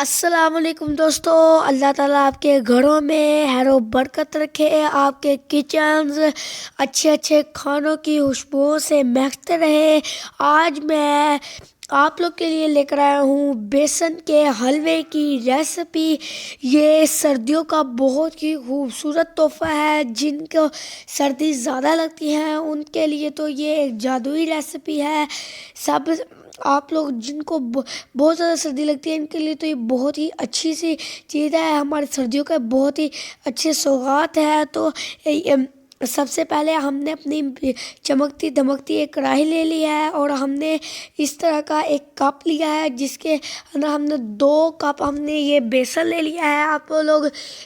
السلام علیکم دوستو، اللہ تعالیٰ آپ کے گھروں میں خیر و برکت رکھے، آپ کے کچنز اچھے اچھے کھانوں کی خوشبو سے مہکتے رہے۔ آج میں آپ لوگ کے لیے لے کر آیا ہوں بیسن کے حلوے کی ریسپی۔ یہ سردیوں کا بہت ہی خوبصورت تحفہ ہے۔ جن کو سردی زیادہ لگتی ہے ان کے لیے تو یہ ایک جادوئی ریسپی ہے۔ آپ لوگ جن کو بہت زیادہ سردی لگتی ہے ان کے لیے تو یہ بہت ہی اچھی سی چیز ہے، ہماری سردیوں کا بہت ہی اچھے سوغات ہے۔ تو سب سے پہلے ہم نے اپنی چمکتی دمکتی ایک کڑاہی لے لی ہے اور ہم نے اس طرح کا ایک کپ لیا ہے جس کے اندر ہم نے 2 کپ ہم نے یہ بیسن لے لیا ہے۔ آپ لوگ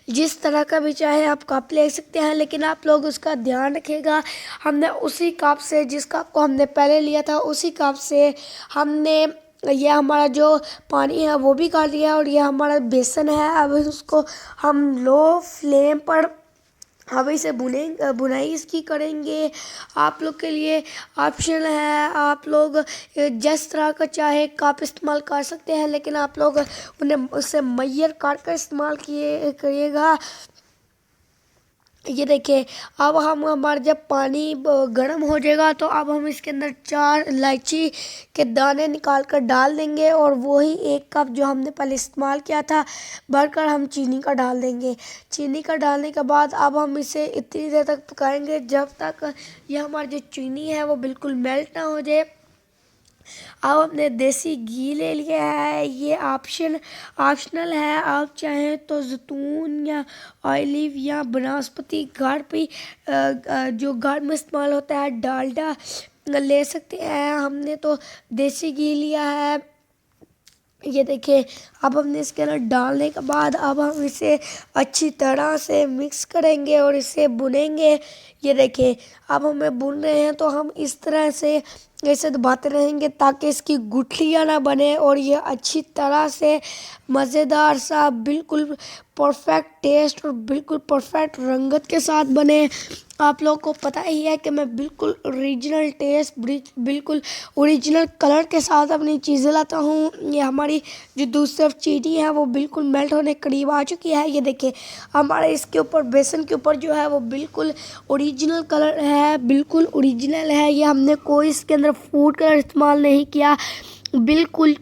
جس طرح کا بھی چاہے آپ کپ لے سکتے ہیں، لیکن آپ لوگ اس کا دھیان رکھے گا ہم نے اسی کپ سے جس کپ کو ہم نے پہلے لیا تھا اسی کپ سے ہم نے یہ ہمارا جو پانی ہے وہ بھی کر لیا اور یہ ہمارا بیسن ہے۔ اب اس کو ہم لو فلیم پر اب اسے بنائی اس کی کریں گے۔ آپ لوگ کے لیے آپشنل ہے، آپ لوگ جس طرح کا چاہے کپ استعمال کر سکتے ہیں، لیکن آپ لوگ انہیں اسے میئر کر استعمال کریے گا۔ یہ دیکھیں، اب ہمارا جب پانی گرم ہو جائے گا تو اب ہم اس کے اندر 4 الائچی کے دانے نکال کر ڈال دیں گے اور وہی 1 کپ جو ہم نے پہلے استعمال کیا تھا بھر کر ہم چینی کا ڈال دیں گے۔ چینی کا ڈالنے کے بعد اب ہم اسے اتنی دیر تک پکائیں گے جب تک یہ ہماری جو چینی ہے وہ بالکل میلٹ نہ ہو جائے۔ اب ہم نے دیسی گھی لے لیا ہے، یہ آپشنل ہے، آپ چاہیں تو زیتون یا آئلیو یا بناسپتی جو گھر میں استعمال ہوتا ہے ڈالڈا لے سکتے ہیں۔ ہم نے تو دیسی گھی لیا ہے۔ یہ دیکھیں، اب ہم نے اس کے اندر ڈالنے کے بعد اب ہم اسے اچھی طرح سے مکس کریں گے اور اسے بنیں گے۔ یہ دیکھیں، اب ہمیں بن رہے ہیں تو ہم اس طرح سے اسے دباتے رہیں گے تاکہ اس کی گٹھلیاں نہ بنے اور یہ اچھی طرح سے مزیدار سا بالکل پرفیکٹ ٹیسٹ اور بالکل پرفیکٹ رنگت کے ساتھ بنے۔ آپ لوگوں کو پتہ ہی ہے کہ میں بالکل اوریجنل ٹیسٹ بالکل اوریجنل کلر کے ساتھ اپنی چیزیں لاتا ہوں۔ یہ ہماری جو دوسری چینی ہے وہ بالکل میلٹ ہونے قریب آ چکی ہے۔ یہ دیکھیں، ہمارے اس کے اوپر بیسن کے اوپر جو ہے وہ بالکل اوریجنل کلر ہے، بالکل اوریجنل ہے۔ یہ ہم نے کوئی اس کے اندر فوڈ کلر استعمال نہیں کیا، بالکل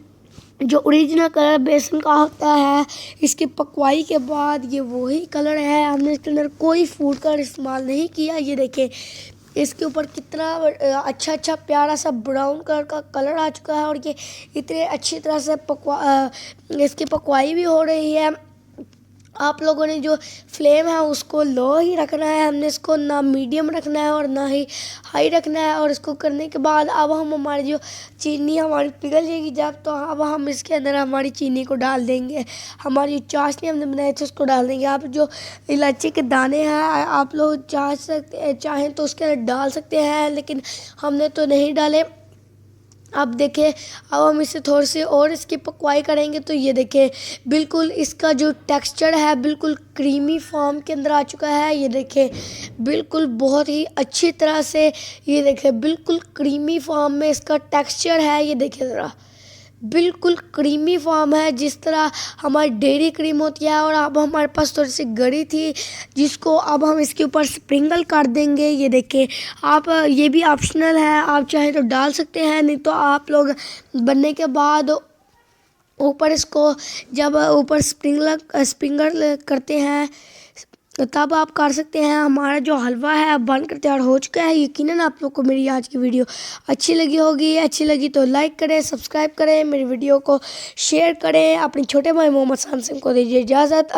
جو اوریجنل کلر بیسن کا ہوتا ہے اس کی پکوائی کے بعد یہ وہی کلر ہے، ہم نے اس کے اندر کوئی فوڈ کلر استعمال نہیں کیا۔ یہ دیکھیں اس کے اوپر کتنا اچھا پیارا سا براؤن کلر کا کلر آ چکا ہے اور یہ اتنے اچھی طرح سے اس کی پکوائی بھی ہو رہی ہے۔ آپ لوگوں نے جو فلیم ہے اس کو لو ہی رکھنا ہے، ہم نے اس کو نہ میڈیم رکھنا ہے اور نہ ہی ہائی رکھنا ہے۔ اور اس کو کرنے کے بعد اب ہم ہماری جو چینی ہماری پگھل جائے گی جب تو اب ہم اس کے اندر ہماری چینی کو ڈال دیں گے، ہماری چاشنی ہم نے بنائی تھی اس کو ڈال دیں گے۔ آپ جو الائچی کے دانے ہیں آپ لوگ چاہیں تو اس کے اندر ڈال سکتے ہیں، لیکن ہم نے تو نہیں ڈالے۔ اب دیکھیں، اب ہم اسے تھوڑی سی اور اس کی پکوائی کریں گے تو یہ دیکھیں بالکل اس کا جو ٹیکسچر ہے بالکل کریمی فارم کے اندر آ چکا ہے۔ یہ دیکھیں بالکل بہت ہی اچھی طرح سے، یہ دیکھیں بالکل کریمی فارم میں اس کا ٹیکسچر ہے۔ یہ دیکھیں ذرا بالکل کریمی فارم ہے جس طرح ہماری ڈیری کریم ہوتی ہے، اور اب ہمارے پاس تھوڑی سی گری تھی جس کو اب ہم اس کے اوپر سپرنکل کر دیں گے۔ یہ دیکھیں، آپ یہ بھی آپشنل ہے، آپ چاہیں تو ڈال سکتے ہیں، نہیں تو آپ لوگ بننے کے بعد اوپر اس کو جب اوپر سپرنکل کرتے ہیں تب آپ کر سکتے ہیں۔ ہمارا جو حلوہ ہے بن کر تیار ہو چکا ہے۔ یقیناً آپ لوگ کو میری آج کی ویڈیو اچھی لگی ہوگی، اچھی لگی تو لائک کریں، سبسکرائب کریں، میری ویڈیو کو شیئر کریں۔ اپنے چھوٹے بھائی محمد سامسنگ کو دیجیے اجازت۔